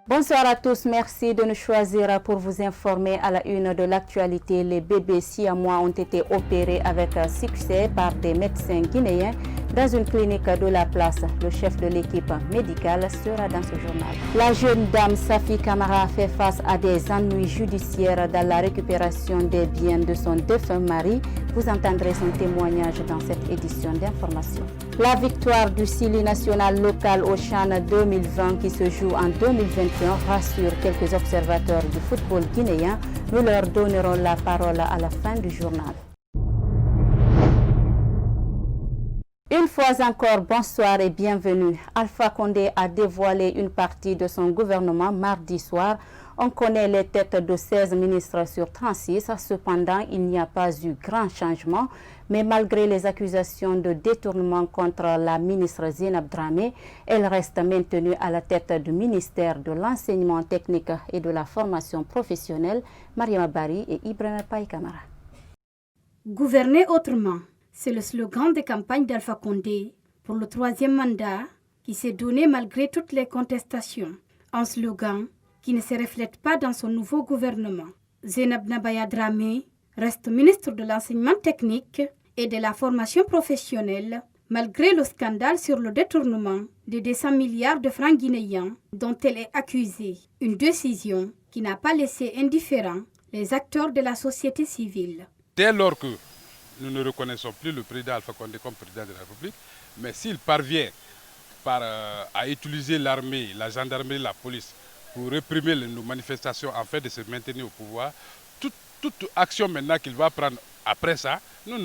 Bonsoir à tous, merci de nous choisir pour vous informer à la une de l'actualité. Les bébés siamois ont été opérés avec succès par des médecins guinéens dans une clinique de la place. Le chef de l'équipe médicale sera dans ce journal. La jeune dame Safi Kamara fait face à des ennuis judiciaires dans la récupération des biens de son défunt mari. Vous entendrez son témoignage dans cette édition d'information. La victoire du Sili national local au CHAN 2020 qui se joue en 2021 rassure quelques observateurs du football guinéen. Nous leur donnerons la parole à la fin du journal. Une fois encore, bonsoir et bienvenue. Alpha Condé a dévoilé une partie de son gouvernement mardi soir. On connaît les têtes de 16 ministres sur 36. Cependant, il n'y a pas eu grand changement. Mais malgré les accusations de détournement contre la ministre Zinab Dramé, elle reste maintenue à la tête du ministère de l'enseignement technique et de la formation professionnelle, Mariama Bari et Ibrahima Paye Kamara. Gouverner autrement, c'est le slogan de campagne d'Alpha Condé pour le 3e mandat qui s'est donné malgré toutes les contestations. Un slogan qui ne se reflète pas dans son nouveau gouvernement. Zinab Nabaya Dramé reste ministre de l'enseignement technique et de la formation professionnelle, malgré le scandale sur le détournement de 200 milliards de francs guinéens dont elle est accusée. Une décision qui n'a pas laissé indifférents les acteurs de la société civile. Dès lors que nous ne reconnaissons plus le président Alpha Condé comme président de la République, mais s'il parvient à utiliser l'armée, la gendarmerie, la police pour réprimer nos manifestations afin de se maintenir au pouvoir, toute action maintenant qu'il va prendre après ça, on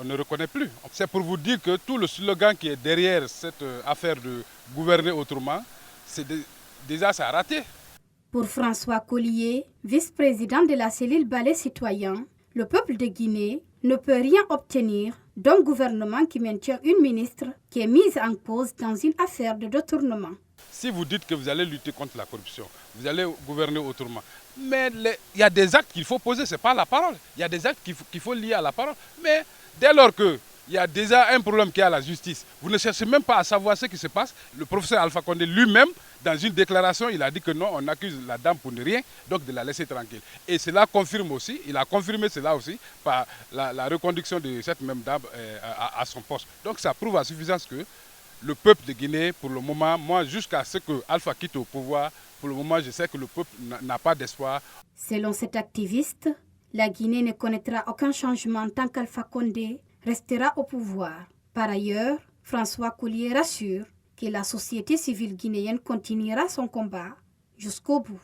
ne reconnaît plus. C'est pour vous dire que tout le slogan qui est derrière cette affaire de gouverner autrement, déjà ça a raté. Pour François Collier, vice-président de la cellule Balai Citoyen, le peuple de Guinée ne peut rien obtenir d'un gouvernement qui maintient une ministre qui est mise en cause dans une affaire de détournement. Si vous dites que vous allez lutter contre la corruption, vous allez gouverner autrement, mais il y a des actes qu'il faut poser, ce n'est pas la parole. Il y a des actes qu'il faut lier à la parole. Mais dès lors qu'il y a déjà un problème qui est à la justice, vous ne cherchez même pas à savoir ce qui se passe. Le professeur Alpha Condé lui-même, dans une déclaration, il a dit que non, on accuse la dame pour ne rien, donc de la laisser tranquille. Et cela confirme aussi, il a confirmé cela aussi par la reconduction de cette même dame à son poste. Donc ça prouve à suffisance que le peuple de Guinée, pour le moment, moi, jusqu'à ce que Alpha quitte au pouvoir, pour le moment, je sais que le peuple n'a pas d'espoir. Selon cet activiste, la Guinée ne connaîtra aucun changement tant qu'Alpha Condé restera au pouvoir. Par ailleurs, François Collier rassure que la société civile guinéenne continuera son combat jusqu'au bout.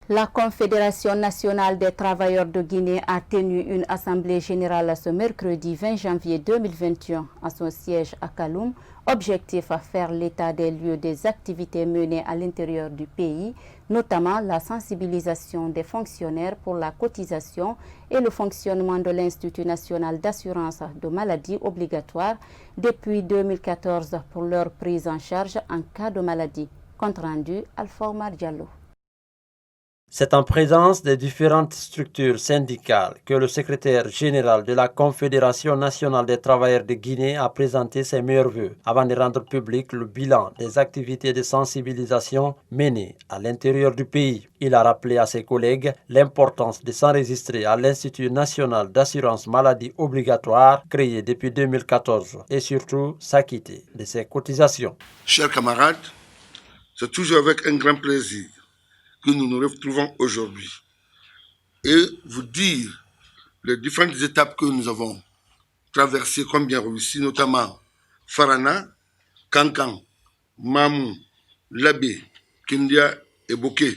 La Confédération nationale des travailleurs de Guinée a tenu une assemblée générale ce mercredi 20 janvier 2021 à son siège à Kaloum. Objectif à faire l'état des lieux des activités menées à l'intérieur du pays, notamment la sensibilisation des fonctionnaires pour la cotisation et le fonctionnement de l'Institut national d'assurance de maladie obligatoire depuis 2014 pour leur prise en charge en cas de maladie. Compte rendu, Alpha Omar Diallo. C'est en présence des différentes structures syndicales que le secrétaire général de la Confédération nationale des travailleurs de Guinée a présenté ses meilleurs vœux avant de rendre public le bilan des activités de sensibilisation menées à l'intérieur du pays. Il a rappelé à ses collègues l'importance de s'enregistrer à l'Institut national d'assurance maladie obligatoire créé depuis 2014 et surtout s'acquitter de ses cotisations. Chers camarades, c'est toujours avec un grand plaisir que nous nous retrouvons aujourd'hui et vous dire les différentes étapes que nous avons traversées comme bien réussies, notamment Farana, Kankan, Mamou, Labé, Kindia et Bokeh,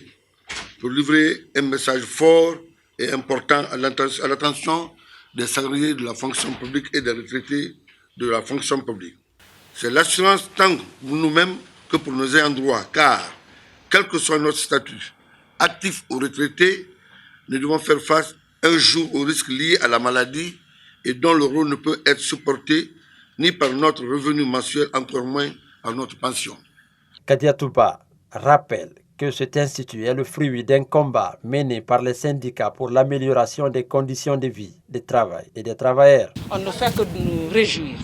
pour livrer un message fort et important à l'attention des salariés de la fonction publique et des retraités de la fonction publique. C'est l'assurance tant pour nous-mêmes que pour nos ayants droit, car quel que soit notre statut, actif ou retraité, nous devons faire face un jour aux risques liés à la maladie et dont le rôle ne peut être supporté ni par notre revenu mensuel, encore moins par notre pension. Kadia Touba rappelle que cet institut est le fruit d'un combat mené par les syndicats pour l'amélioration des conditions de vie, de travail et des travailleurs. On ne fait que nous réjouir.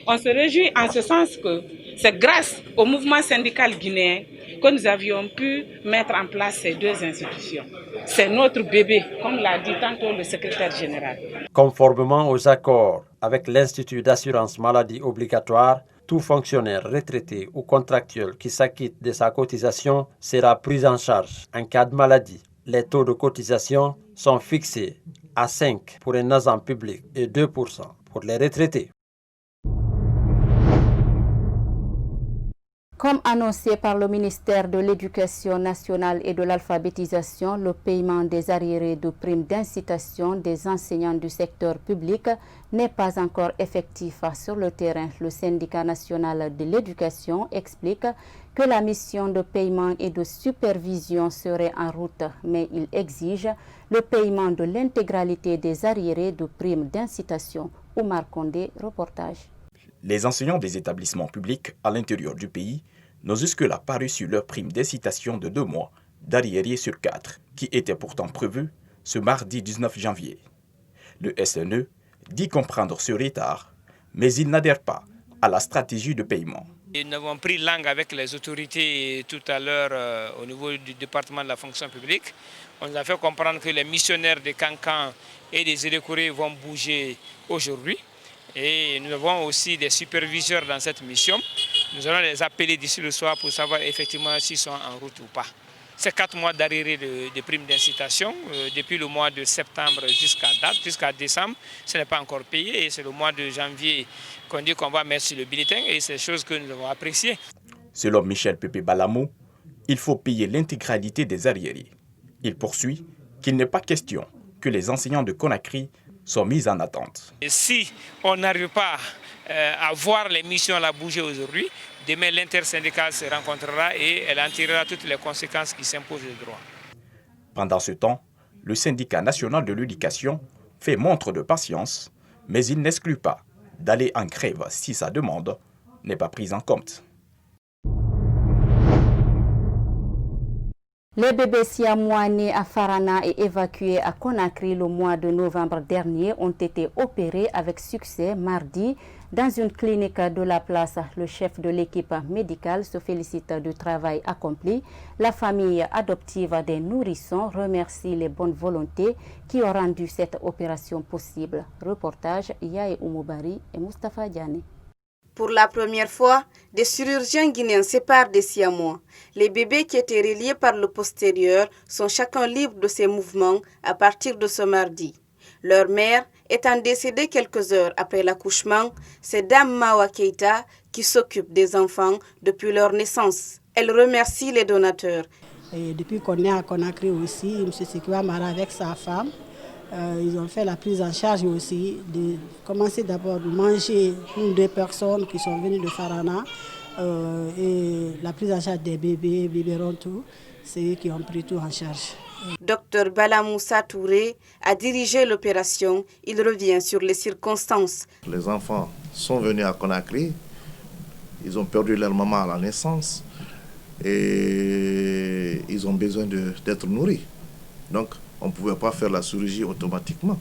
On se réjouit en ce sens que C'est grâce au mouvement syndical guinéen que nous avions pu mettre en place ces deux institutions. C'est notre bébé, comme l'a dit tantôt le secrétaire général. Conformément aux accords avec l'Institut d'assurance maladie obligatoire, tout fonctionnaire retraité ou contractuel qui s'acquitte de sa cotisation sera pris en charge en cas de maladie. Les taux de cotisation sont fixés à 5% pour un agent public et 2% pour les retraités. Comme annoncé par le ministère de l'Éducation nationale et de l'alphabétisation, le paiement des arriérés de primes d'incitation des enseignants du secteur public n'est pas encore effectif sur le terrain. Le syndicat national de l'éducation explique que la mission de paiement et de supervision serait en route, mais il exige le paiement de l'intégralité des arriérés de primes d'incitation. Oumar Condé, reportage. Les enseignants des établissements publics à l'intérieur du pays n'ont jusque-là pas reçu leur prime d'incitation de 2 mois d'arriérés sur 4, qui était pourtant prévue ce mardi 19 janvier. Le SNE dit comprendre ce retard, mais il n'adhère pas à la stratégie de paiement. Nous avons pris langue avec les autorités tout à l'heure au niveau du département de la fonction publique. On nous a fait comprendre que les missionnaires de Cancan et des Élécourés vont bouger aujourd'hui. Et nous avons aussi des superviseurs dans cette mission. Nous allons les appeler d'ici le soir pour savoir effectivement s'ils sont en route ou pas. C'est 4 mois d'arriérés de primes d'incitation. Depuis le mois de septembre jusqu'à décembre, ce n'est pas encore payé. Et c'est le mois de janvier qu'on dit qu'on va mettre sur le bulletin. Et c'est chose que nous avons appréciée. Selon Michel Pépé Balamo, il faut payer l'intégralité des arriérés. Il poursuit qu'il n'est pas question que les enseignants de Conakry sont mis en attente. Et si on n'arrive pas à voir les missions la bouger aujourd'hui, demain l'intersyndicale se rencontrera et elle en tirera toutes les conséquences qui s'imposent de droit. Pendant ce temps, le syndicat national de l'éducation fait montre de patience, mais il n'exclut pas d'aller en grève si sa demande n'est pas prise en compte. Les bébés siamois nés à Farana et évacués à Conakry le mois de novembre dernier ont été opérés avec succès mardi dans une clinique de la place. Le chef de l'équipe médicale se félicite du travail accompli. La famille adoptive des nourrissons remercie les bonnes volontés qui ont rendu cette opération possible. Reportage Yae Oumoubari et Mustafa Diane. Pour la première fois, des chirurgiens guinéens séparent des siamois. Les bébés qui étaient reliés par le postérieur sont chacun libre de ses mouvements à partir de ce mardi. Leur mère étant décédée quelques heures après l'accouchement, c'est Dame Mawa Keita qui s'occupe des enfants depuis leur naissance. Elle remercie les donateurs. Et depuis qu'on est à Conakry aussi, M. Sikiwa Mara avec sa femme, ils ont fait la prise en charge aussi, de commencer d'abord à manger 1 ou 2 personnes qui sont venues de Farana et la prise en charge des bébés, biberons, tout, c'est eux qui ont pris tout en charge. Dr Balamoussa Touré a dirigé l'opération. Il revient sur les circonstances. Les enfants sont venus à Conakry, ils ont perdu leur maman à la naissance et ils ont besoin d'être nourris. Donc, on ne pouvait pas faire la chirurgie automatiquement.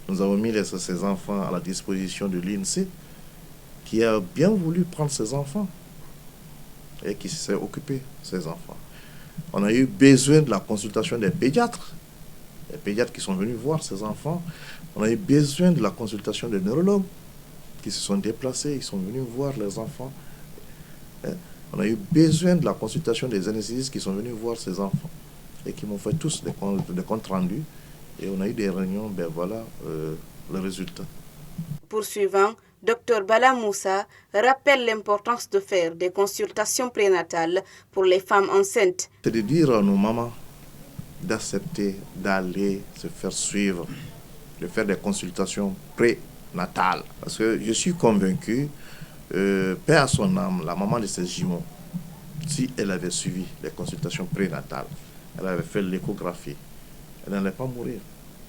Nous avons mis ces enfants à la disposition de l'INSEE qui a bien voulu prendre ces enfants et qui s'est occupé de ces enfants. On a eu besoin de la consultation des pédiatres qui sont venus voir ces enfants. On a eu besoin de la consultation des neurologues qui se sont déplacés, ils sont venus voir les enfants. On a eu besoin de la consultation des anesthésistes qui sont venus voir ces enfants et qui m'ont fait tous des comptes rendus. Et on a eu des réunions, voilà le résultat. Poursuivant, Dr Bala Moussa rappelle l'importance de faire des consultations prénatales pour les femmes enceintes. C'est de dire à nos mamans d'accepter d'aller se faire suivre, de faire des consultations prénatales. Parce que je suis convaincu, paix à son âme, la maman de ces jumeaux, si elle avait suivi les consultations prénatales, elle avait fait l'échographie, elle n'allait pas mourir.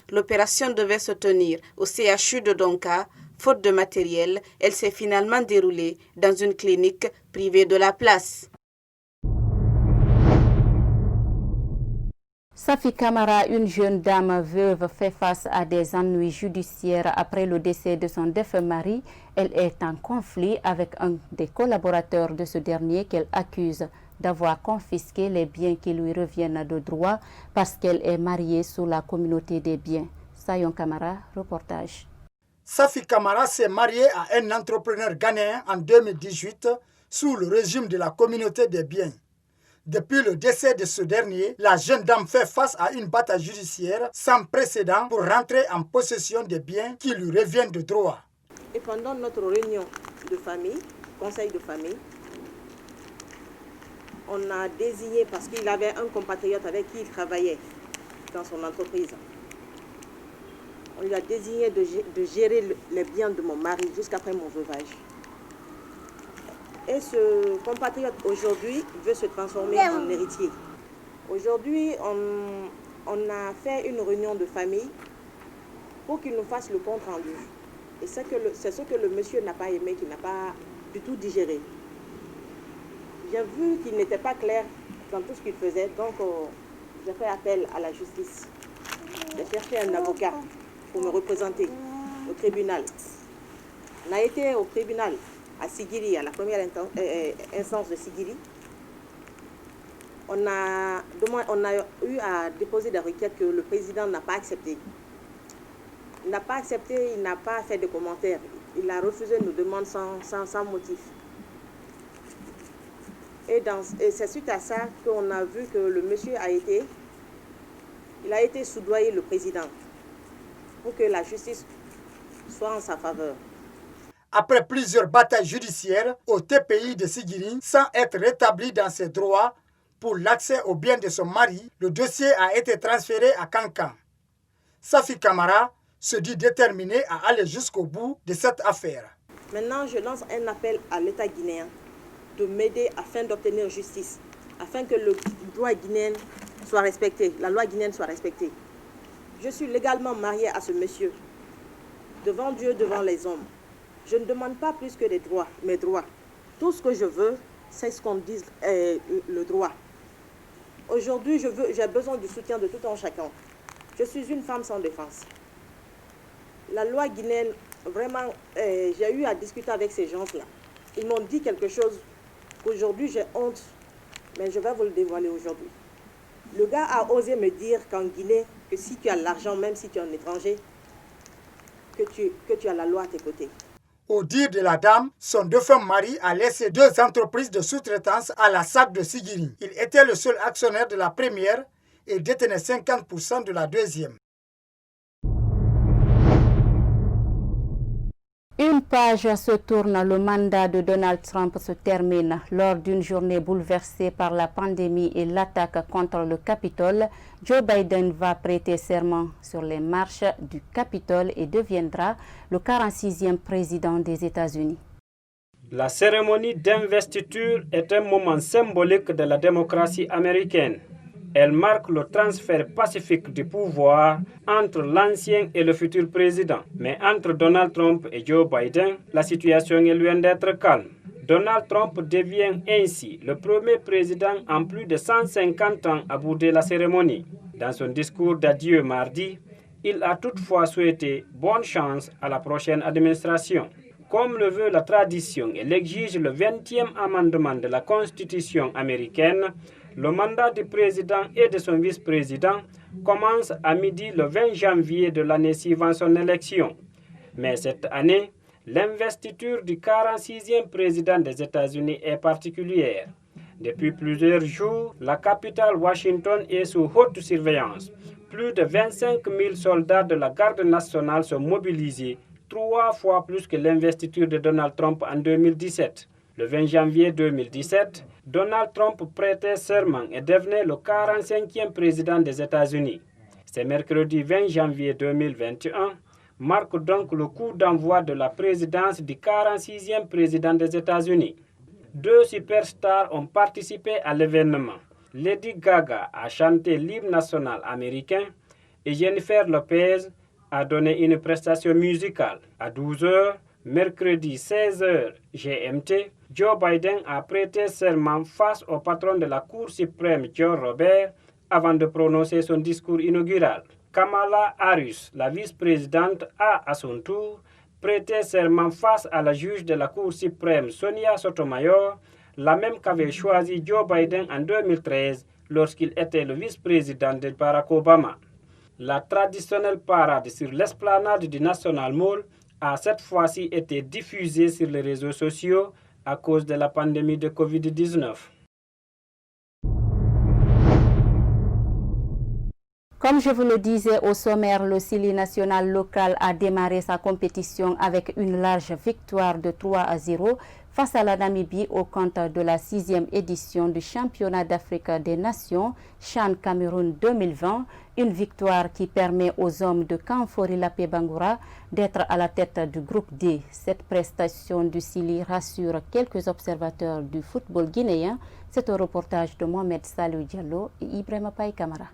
L'opération devait se tenir au CHU de Donka. Faute de matériel, elle s'est finalement déroulée dans une clinique privée de la place. Safi Camara, une jeune dame veuve, fait face à des ennuis judiciaires après le décès de son défunt mari. Elle est en conflit avec un des collaborateurs de ce dernier qu'elle accuse d'avoir confisqué les biens qui lui reviennent de droit parce qu'elle est mariée sous la communauté des biens. Sayon Camara, reportage. Safi Camara s'est mariée à un entrepreneur ghanéen en 2018 sous le régime de la communauté des biens. Depuis le décès de ce dernier, la jeune dame fait face à une bataille judiciaire sans précédent pour rentrer en possession des biens qui lui reviennent de droit. Et pendant notre réunion de famille, conseil de famille, on a désigné, parce qu'il avait un compatriote avec qui il travaillait dans son entreprise, on lui a désigné de gérer les biens de mon mari jusqu'après mon veuvage. Et ce compatriote aujourd'hui veut se transformer en héritier. Aujourd'hui, on a fait une réunion de famille pour qu'il nous fasse le compte rendu. Et c'est ce que le monsieur n'a pas aimé, qu'il n'a pas du tout digéré. J'ai vu qu'il n'était pas clair dans tout ce qu'il faisait, donc j'ai fait appel à la justice. J'ai cherché un avocat pour me représenter au tribunal. On a été au tribunal à Sigiri, à la première instance de Sigiri. On a eu à déposer des requêtes que le président n'a pas acceptées. Il n'a pas accepté, il n'a pas fait de commentaires. Il a refusé nos demandes sans motif. Et c'est suite à ça qu'on a vu que le monsieur a été soudoyer le président pour que la justice soit en sa faveur. Après plusieurs batailles judiciaires au TPI de Sigiri, sans être rétabli dans ses droits pour l'accès aux biens de son mari, le dossier a été transféré à Kankan. Safi Camara se dit déterminé à aller jusqu'au bout de cette affaire. Maintenant, je lance un appel à l'État guinéen de m'aider afin d'obtenir justice, afin que le droit guinéen soit respecté, la loi guinéenne soit respectée. Je suis légalement mariée à ce monsieur, devant Dieu, devant les hommes. Je ne demande pas plus que mes droits. Tout ce que je veux, c'est ce qu'on dit le droit. Aujourd'hui, j'ai besoin du soutien de tout un chacun. Je suis une femme sans défense. La loi guinéenne, vraiment, j'ai eu à discuter avec ces gens-là. Ils m'ont dit quelque chose qu'aujourd'hui j'ai honte, mais je vais vous le dévoiler aujourd'hui. Le gars a osé me dire qu'en Guinée, que si tu as l'argent, même si tu es un étranger, que tu as la loi à tes côtés. Au dire de la dame, son défunt mari a laissé 2 entreprises de sous-traitance à la SAC de Sigiri. Il était le seul actionnaire de la première et détenait 50% de la deuxième. Une page se tourne, le mandat de Donald Trump se termine. Lors d'une journée bouleversée par la pandémie et l'attaque contre le Capitole, Joe Biden va prêter serment sur les marches du Capitole et deviendra le 46e président des États-Unis. La cérémonie d'investiture est un moment symbolique de la démocratie américaine. Elle marque le transfert pacifique du pouvoir entre l'ancien et le futur président. Mais entre Donald Trump et Joe Biden, la situation est loin d'être calme. Donald Trump devient ainsi le premier président en plus de 150 ans à bouder la cérémonie. Dans son discours d'adieu mardi, il a toutefois souhaité bonne chance à la prochaine administration. Comme le veut la tradition et l'exige le 20e amendement de la Constitution américaine, le mandat du président et de son vice-président commence à midi le 20 janvier de l'année suivant son élection. Mais cette année, l'investiture du 46e président des États-Unis est particulière. Depuis plusieurs jours, la capitale Washington est sous haute surveillance. Plus de 25 000 soldats de la garde nationale sont mobilisés, 3 fois plus que l'investiture de Donald Trump en 2017. Le 20 janvier 2017, Donald Trump prêtait serment et devenait le 45e président des États-Unis. Ce mercredi 20 janvier 2021 marque donc le coup d'envoi de la présidence du 46e président des États-Unis. 2 superstars ont participé à l'événement. Lady Gaga a chanté l'hymne national américain et Jennifer Lopez a donné une prestation musicale. À 12h, mercredi 16h GMT, Joe Biden a prêté serment face au patron de la Cour suprême, John Roberts, avant de prononcer son discours inaugural. Kamala Harris, la vice-présidente, a à son tour prêté serment face à la juge de la Cour suprême Sonia Sotomayor, la même qu'avait choisi Joe Biden en 2013 lorsqu'il était le vice-président de Barack Obama. La traditionnelle parade sur l'esplanade du National Mall a cette fois-ci été diffusée sur les réseaux sociaux à cause de la pandémie de Covid-19. Comme je vous le disais au sommaire, le Sili national local a démarré sa compétition avec une large victoire de 3-0 face à la Namibie au compte de la 6e édition du championnat d'Afrique des Nations, CHAN Cameroun 2020, une victoire qui permet aux hommes de Kamfori Lapé Bangoura d'être à la tête du groupe D. Cette prestation du Sili rassure quelques observateurs du football guinéen. C'est un reportage de Mohamed Salou Diallo et Ibrahima Paye Kamara.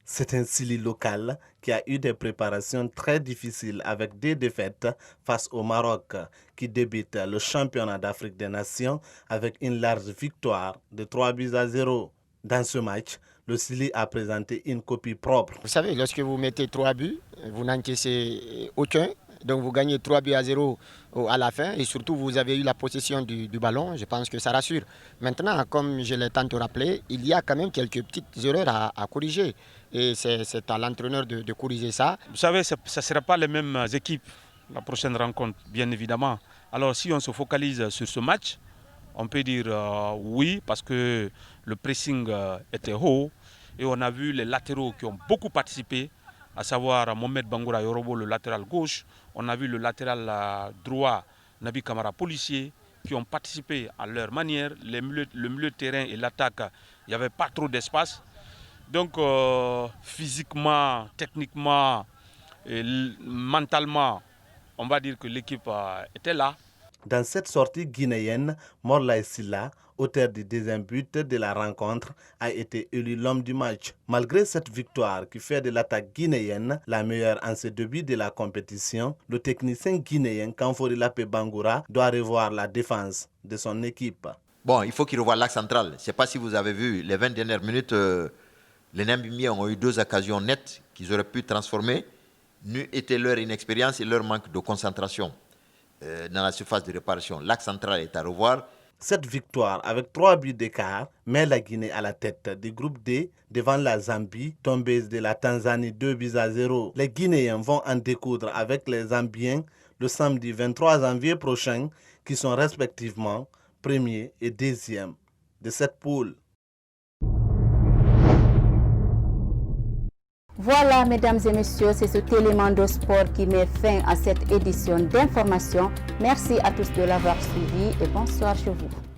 C'est un Sili local qui a eu des préparations très difficiles avec des défaites face au Maroc qui débute le championnat d'Afrique des Nations avec une large victoire de 3-0. Dans ce match, le Sili a présenté une copie propre. Vous savez, lorsque vous mettez 3 buts, vous n'encaissez aucun. Donc vous gagnez 3-0 à la fin et surtout vous avez eu la possession du ballon, je pense que ça rassure. Maintenant, comme je l'ai tantôt rappelé, il y a quand même quelques petites erreurs à corriger et c'est à l'entraîneur de corriger ça. Vous savez, ça ne sera pas les mêmes équipes, la prochaine rencontre, bien évidemment. Alors si on se focalise sur ce match, on peut dire oui, parce que le pressing était haut et on a vu les latéraux qui ont beaucoup participé, à savoir Mohamed Bangoura Yorobo, le latéral gauche. On a vu le latéral droit, Nabi Kamara, policier, qui ont participé à leur manière. Le milieu de terrain et l'attaque, il n'y avait pas trop d'espace. Donc physiquement, techniquement et mentalement, on va dire que l'équipe était là. Dans cette sortie guinéenne, Morlaye Sylla, auteur du deuxième but de la rencontre, a été élu l'homme du match. Malgré cette victoire qui fait de l'attaque guinéenne la meilleure en ce début de la compétition, le technicien guinéen Kamfori Lapé Bangoura doit revoir la défense de son équipe. Bon, il faut qu'il revoie l'axe central. Je ne sais pas si vous avez vu, les 20 dernières minutes, les Namibimiens ont eu 2 occasions nettes qu'ils auraient pu transformer. N'eût été leur inexpérience et leur manque de concentration dans la surface de réparation. L'axe central est à revoir. Cette victoire avec 3 buts d'écart met la Guinée à la tête du groupe D devant la Zambie, tombeuse de la Tanzanie 2-0. Les Guinéens vont en découdre avec les Zambiens le samedi 23 janvier prochain, qui sont respectivement premier et deuxième de cette poule. Voilà, mesdames et messieurs, c'est ce Télémando Sport qui met fin à cette édition d'information. Merci à tous de l'avoir suivi et bonsoir chez vous.